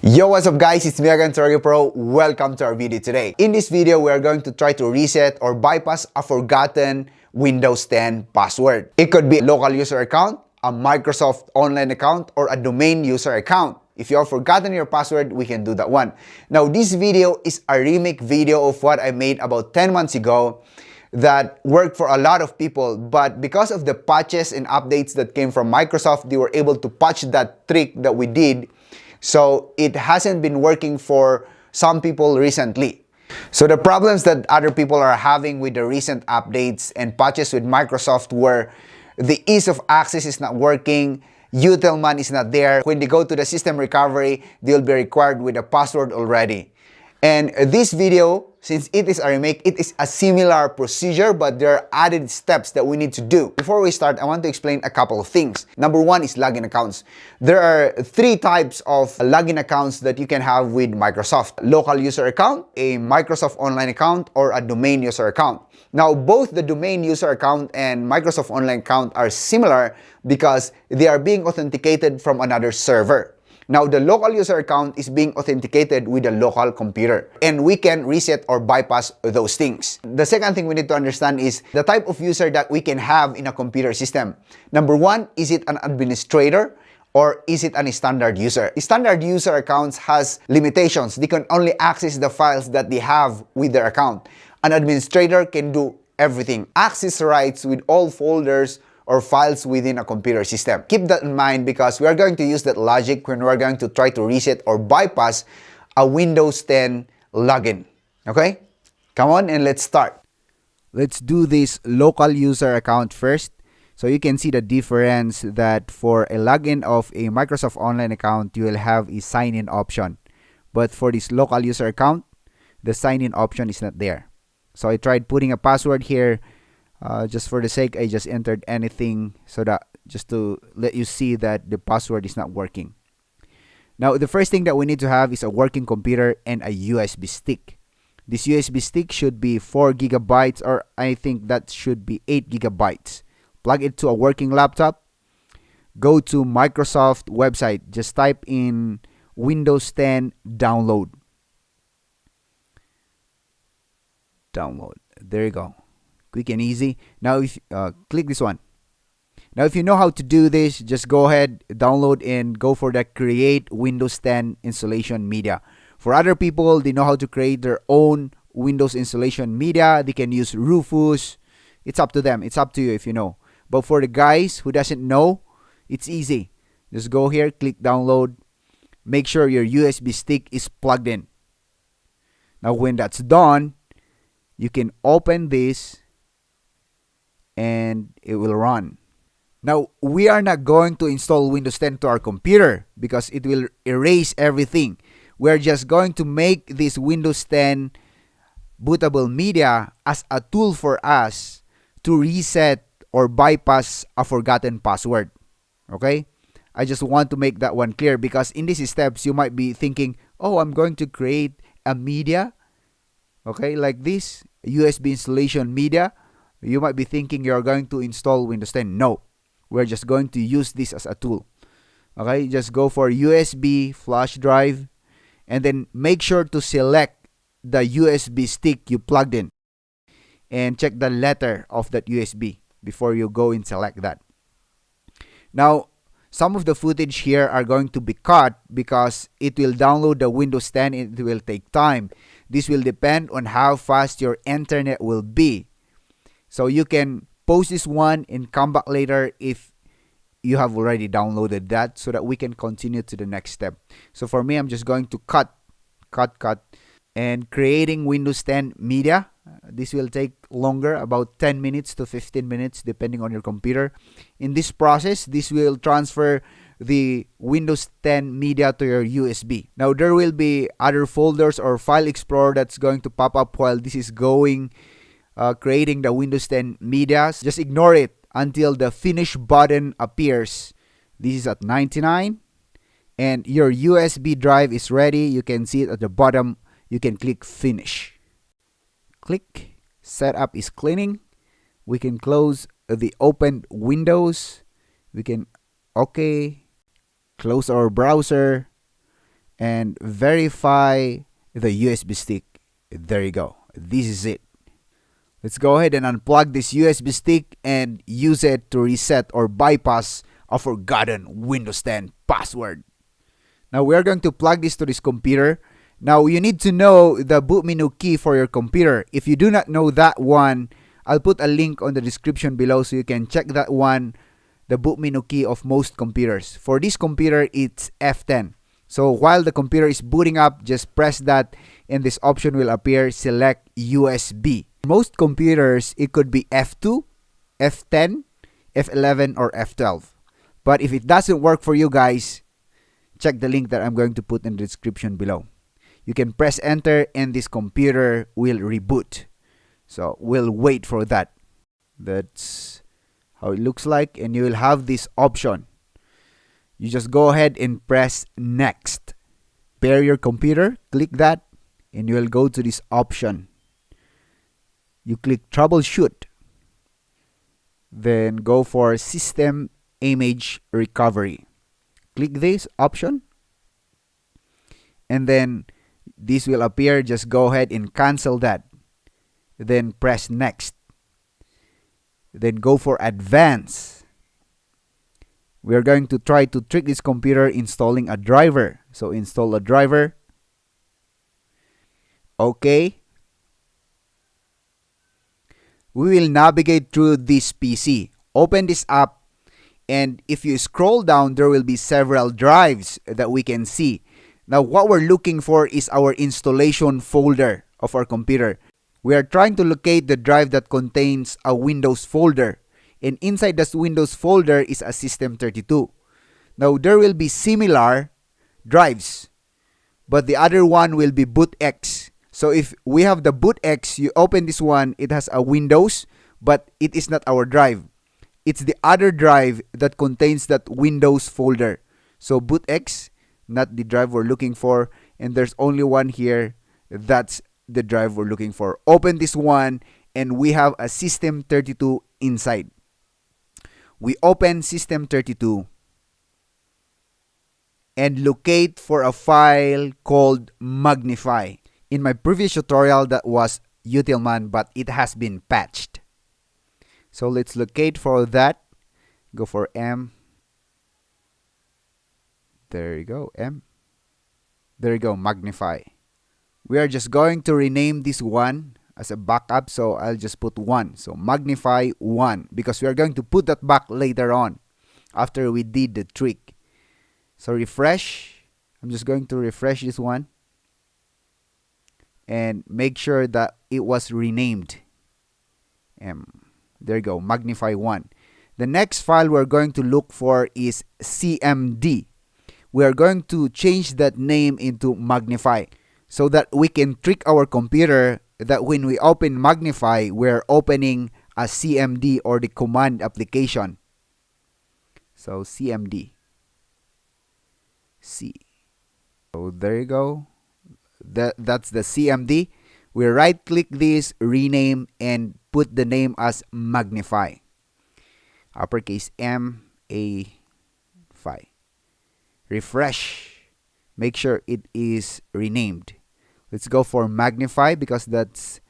Yo, what's up guys, it's me again, Sergio Pro. Welcome to our video today. In this video, we are going to try to reset or bypass a forgotten Windows 10 password. It could be a local user account, a Microsoft online account, or a domain user account. If you have forgotten your password, we can do that one. Now, this video is a remake video of what I made about 10 months ago that worked for a lot of people, but because of the patches and updates that came from Microsoft, they were able to patch that trick that we did. So it hasn't been working for some people recently. So the problems that other people are having with the recent updates and patches with Microsoft were the ease of access is not working, Utelman is not there. When they go to the system recovery, they'll be required with a password already. And this video, since it is a remake, it is a similar procedure, but there are added steps that we need to do. Before we start, I want to explain a couple of things. Number one is login accounts. There are three types of login accounts that you can have with Microsoft. Local user account, a Microsoft online account, or a domain user account. Now, both the domain user account and Microsoft online account are similar because they are being authenticated from another server. Now, the local user account is being authenticated with a local computer, and we can reset or bypass those things. The second thing we need to understand is the type of user that we can have in a computer system. Number one, is it an administrator or is it a standard user? Standard user accounts has limitations. They can only access the files that they have with their account. An administrator can do everything, access rights with all folders or files within a computer system. Keep that in mind because we are going to use that logic when we're going to try to reset or bypass a Windows 10 login. Okay? Come on and let's start. Let's do this local user account first. So you can see the difference that for a login of a Microsoft Online account, you will have a sign-in option. But for this local user account, the sign-in option is not there. So I tried putting a password here. Just for the sake, I just entered anything so that just to let you see that the password is not working. Now, the first thing that we need to have is a working computer and a USB stick. This USB stick should be 4 gigabytes, or I think that should be 8 gigabytes. Plug it to a working laptop. Go to Microsoft website. Just type in Windows 10 download. Download. There you go. Quick and easy. Now, if click this one. Now, if you know how to do this, just go ahead, download, and go for the Create Windows 10 Installation Media. For other people, they know how to create their own Windows installation media. They can use Rufus. It's up to them. It's up to you if you know. But for the guys who doesn't know, it's easy. Just go here, click download. Make sure your USB stick is plugged in. Now, when that's done, you can open this and it will run. Now, we are not going to install Windows 10 to our computer because it will erase everything. We're just going to make this Windows 10 bootable media as a tool for us to reset or bypass a forgotten password. Okay? I just want to make that one clear because in these steps, you might be thinking, oh, I'm going to create a media, okay, like this, USB installation media. You might be thinking you're going to install Windows 10. No, we're just going to use this as a tool. Okay, just go for USB flash drive and then make sure to select the USB stick you plugged in and check the letter of that USB before you go and select that. Now, some of the footage here are going to be cut because it will download the Windows 10 and it will take time. This will depend on how fast your internet will be. So you can pause this one and come back later if you have already downloaded that so that we can continue to the next step. So for me, I'm just going to cut, and creating Windows 10 media. This will take longer, about 10 minutes to 15 minutes, depending on your computer. In this process, this will transfer the Windows 10 media to your USB. Now, there will be other folders or file explorer that's going to pop up while this is going, creating the Windows 10 media. Just ignore it until the finish button appears. This is at 99 and your USB drive is ready. You can see it at the bottom. You can click finish. Click. Setup is cleaning. We can close the opened windows. We can close our browser, and verify the USB stick. There you go. This is it. Let's go ahead and unplug this USB stick and use it to reset or bypass a forgotten Windows 10 password. Now we are going to plug this to this computer. Now you need to know the boot menu key for your computer. If you do not know that one, I'll put a link on the description below so you can check that one, the boot menu key of most computers. For this computer, it's F10. So while the computer is booting up, just press that and this option will appear, select USB. Most computers, it could be F2, F10, F11, or F12. But if it doesn't work for you guys, check the link that I'm going to put in the description below. You can press enter and this computer will reboot. So we'll wait for that. That's how it looks like, and you will have this option. You just go ahead and press next. Pair your computer, click that, and you will go to this option. You click troubleshoot. Then go for system image recovery. Click this option. And then this will appear. Just go ahead and cancel that. Then press next. Then go for advanced. We are going to try to trick this computer installing a driver. So install a driver. Okay. We will navigate through this PC. Open this up, and if you scroll down, there will be several drives that we can see. Now, what we're looking for is our installation folder of our computer. We are trying to locate the drive that contains a Windows folder, and inside this Windows folder is a System32. Now, there will be similar drives, but the other one will be bootx. So if we have the bootx, you open this one, it has a Windows, but it is not our drive. It's the other drive that contains that Windows folder. So bootx, not the drive we're looking for, and there's only one here. That's the drive we're looking for. Open this one, and we have a System32 inside. We open System32 and locate for a file called Magnify. In my previous tutorial, that was Utilman, but it has been patched. So let's locate for that. Go for M. There you go, M. There you go, Magnify. We are just going to rename this one as a backup, so I'll just put 1. So Magnify 1, because we are going to put that back later on after we did the trick. So refresh. I'm just going to refresh this one and make sure that it was renamed. There you go, Magnify 1. The next file we're going to look for is CMD. We are going to change that name into Magnify so that we can trick our computer that when we open Magnify, we're opening a CMD or the command application. So CMD. C. So there you go. That's the CMD. We right click this, rename, and put the name as Magnify. Uppercase M A Phi. Refresh. Make sure it is renamed. Let's go for Magnify because that's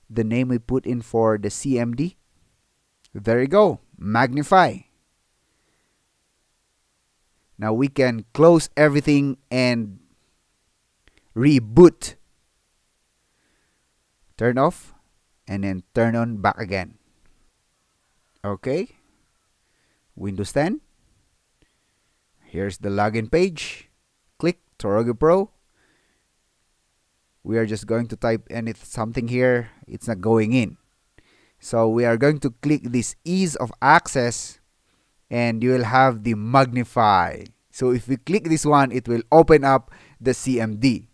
the name we put in for the CMD. There you go, Magnify. Now we can close everything and reboot. Turn off and then turn on back again. Okay. Windows 10. Here's the login page. Click Torogi Pro. We are just going to type something here. It's not going in. So we are going to click this ease of access and you will have the Magnify. So if we click this one, it will open up the CMD.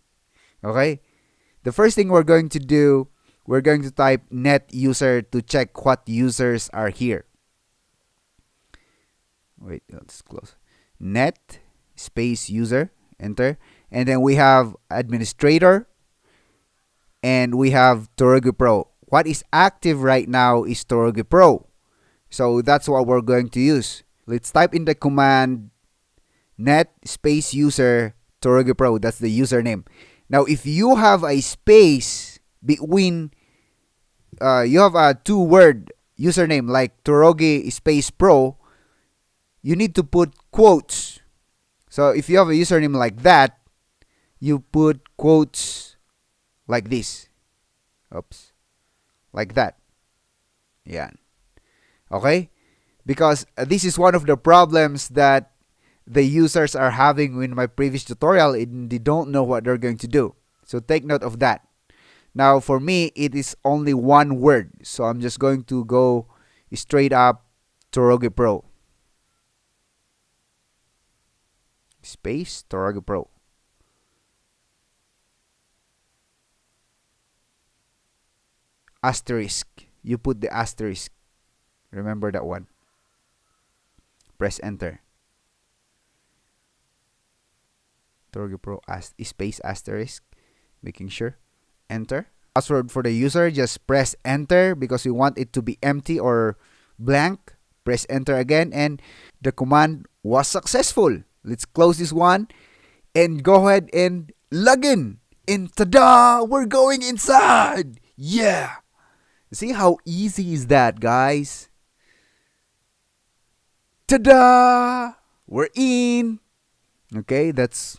Okay? The first thing we're going to do, we're going to type net user to check what users are here. Wait, let's close. Net space user, enter. And then we have administrator and we have Torogi Pro. What is active right now is Torogi Pro. So that's what we're going to use. Let's type in the command net space user Torogi Pro. That's the username. Now, if you have a space between, you have a two-word username like Torogi space Pro, you need to put quotes. So if you have a username like that, you put quotes like this. Oops. Like that. Yeah. Okay? Because this is one of the problems that the users are having in my previous tutorial, and they don't know what they're going to do. So take note of that. Now for me, it is only one word. So I'm just going to go straight up Torogi Pro. Space Torogi Pro. Asterisk. You put the asterisk. Remember that one. Press enter. Torogi Pro space asterisk. Making sure. Enter. Password for the user, just press enter because we want it to be empty or blank. Press enter again and the command was successful. Let's close this one and go ahead and log in. And ta-da! We're going inside! Yeah! See how easy is that, guys? Ta-da! We're in! Okay, that's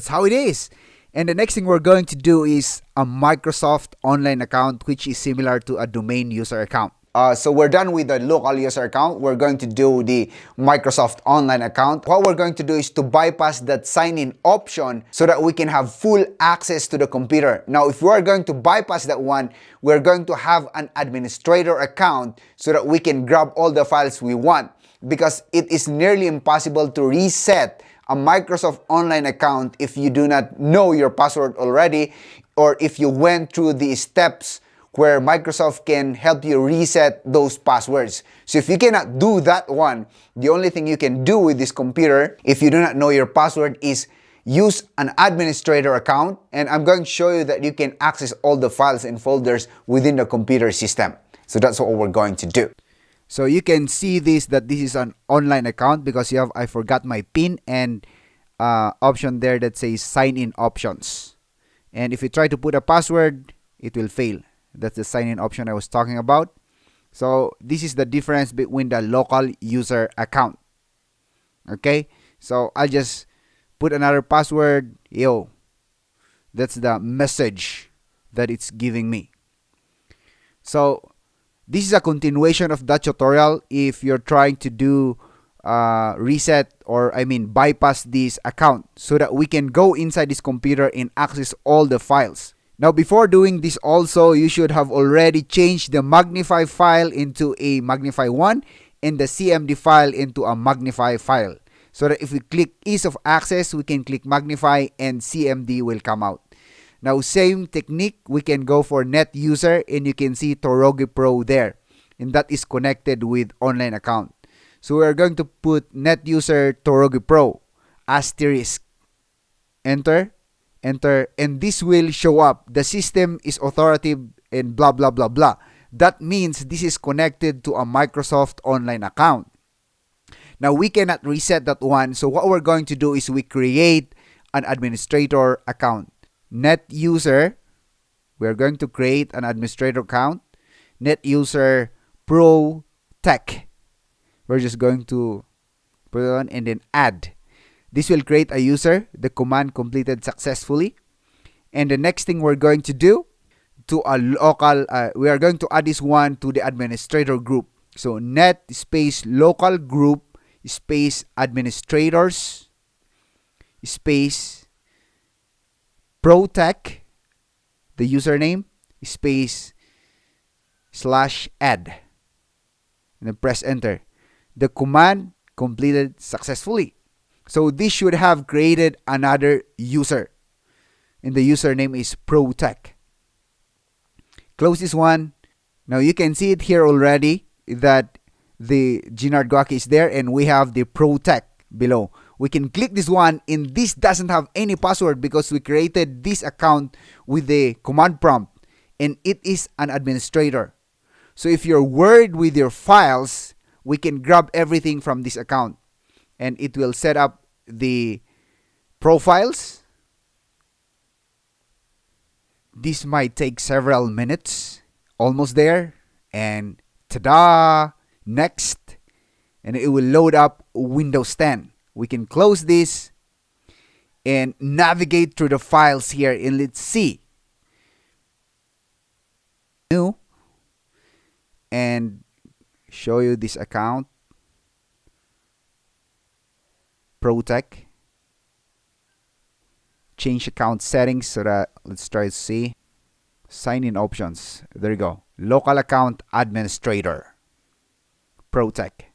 how it is. And the next thing we're going to do is a Microsoft online account, which is similar to a domain user account. So we're done with the local user account. We're going to do the Microsoft online account. What we're going to do is to bypass that sign-in option so that we can have full access to the computer. Now, if we're going to bypass that one, we're going to have an administrator account so that we can grab all the files we want, because it is nearly impossible to reset a Microsoft online account if you do not know your password already, or if you went through the steps where Microsoft can help you reset those passwords. So if you cannot do that one, the only thing you can do with this computer, if you do not know your password, is use an administrator account. And I'm going to show you that you can access all the files and folders within the computer system. So that's what we're going to do. So you can see that this is an online account because you have I forgot my PIN and option there that says sign in options. And if you try to put a password, it will fail. That's the sign in option I was talking about. So this is the difference between the local user account. Okay, so I'll just put another password. That's the message that it's giving me. So this is a continuation of that tutorial. If you're trying to do reset or bypass this account so that we can go inside this computer and access all the files. Now, before doing this also, you should have already changed the Magnify file into a Magnify 1 and the CMD file into a Magnify file. So that if we click ease of access, we can click Magnify and CMD will come out. Now, same technique, we can go for net user and you can see Torogi Pro there. And that is connected with online account. So we are going to put net user Torogi Pro, asterisk, enter, enter, and this will show up. The system is authoritative and blah, blah, blah, blah. That means this is connected to a Microsoft online account. Now, we cannot reset that one. So what we're going to do is we create an administrator account. Net user, we're going to create an administrator account. Net user Pro Tech. We're just going to put it on and then add. This will create a user. The command completed successfully. And the next thing we're going to do to a local, we are going to add this one to the administrator group. So net space local group space administrators space ProTech, the username, space /add. And then press enter. The command completed successfully. So this should have created another user. And the username is ProTech. Close this one. Now you can see it here already that the Ginard Guaki is there and we have the ProTech below. We can click this one and this doesn't have any password because we created this account with the command prompt and it is an administrator. So if you're worried with your files, we can grab everything from this account and it will set up the profiles. This might take several minutes. Almost there. And ta-da! Next. And it will load up Windows 10. We can close this and navigate through the files here, and let's see. New. And show you this account. Protect. Change account settings so that, let's try to see. Sign in options. There you go. Local account administrator. Protect.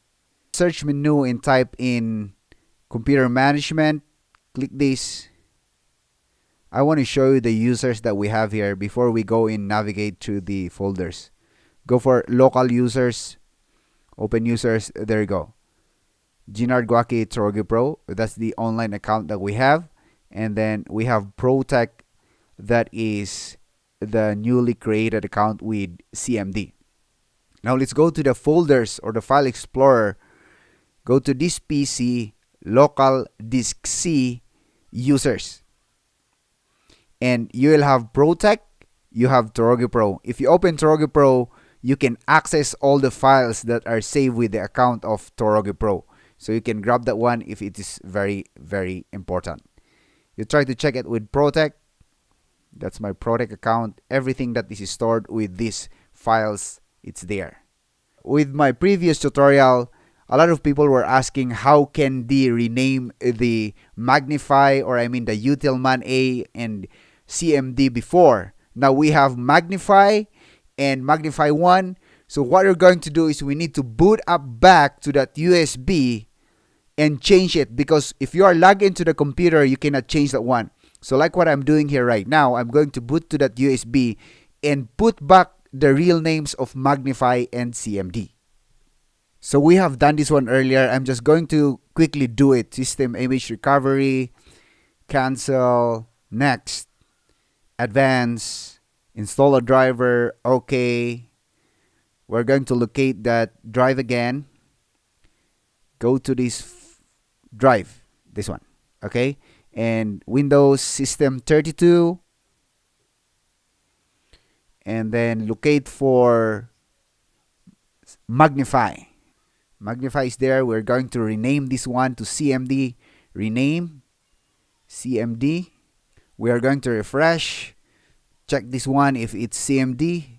Search menu and type in computer management. Click this. I want to show you the users that we have here before we go and navigate to the folders. Go for local users. Open users. There you go. Ginard Guaki Torogi Pro. That's the online account that we have. And then we have Protect. That is the newly created account with CMD. Now let's go to the folders or the file explorer. Go to this PC, local disk C, users. And you will have Protect, you have Torogi Pro. If you open Torogi Pro, you can access all the files that are saved with the account of Torogi Pro. So you can grab that one if it is very, very important. You try to check it with Protect. That's my Protect account. Everything that is stored with these files, it's there. With my previous tutorial, a lot of people were asking how can they rename the Magnify, or I mean the Utilman A and CMD before. Now we have Magnify and Magnify 1. So what we're going to do is we need to boot up back to that USB and change it, because if you are logged into the computer, you cannot change that one. So like what I'm doing here right now, I'm going to boot to that USB and put back the real names of Magnify and CMD. So we have done this one earlier. I'm just going to quickly do it. System image recovery, cancel, next, advance, install a driver, okay. We're going to locate that drive again. Go to this drive, this one, okay. And Windows System 32. And then locate for Magnify. Magnify is there. We're going to rename this one to CMD. Rename CMD. We are going to refresh. Check this one if it's CMD.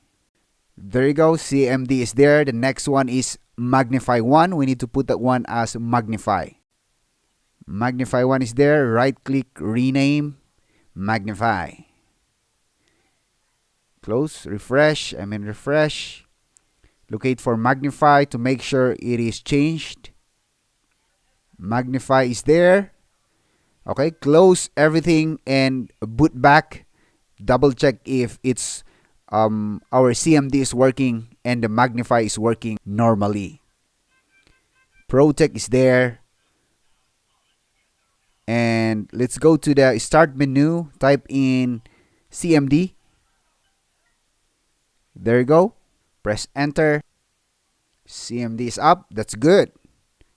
There you go. CMD is there. The next one is Magnify 1. We need to put that one as Magnify. Magnify 1 is there. Right click, rename, Magnify. Close, refresh. Refresh. Locate for Magnify to make sure it is changed. Magnify is there. Okay, close everything and boot back. Double check if it's our CMD is working and the Magnify is working normally. Protect is there. And let's go to the start menu. Type in CMD. There you go. Press enter. CMD is up. That's good.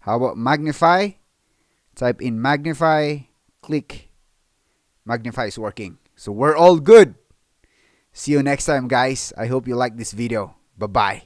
How about Magnify? Type in Magnify. Click. Magnify is working. So we're all good. See you next time, guys. I hope you like this video. Bye-bye.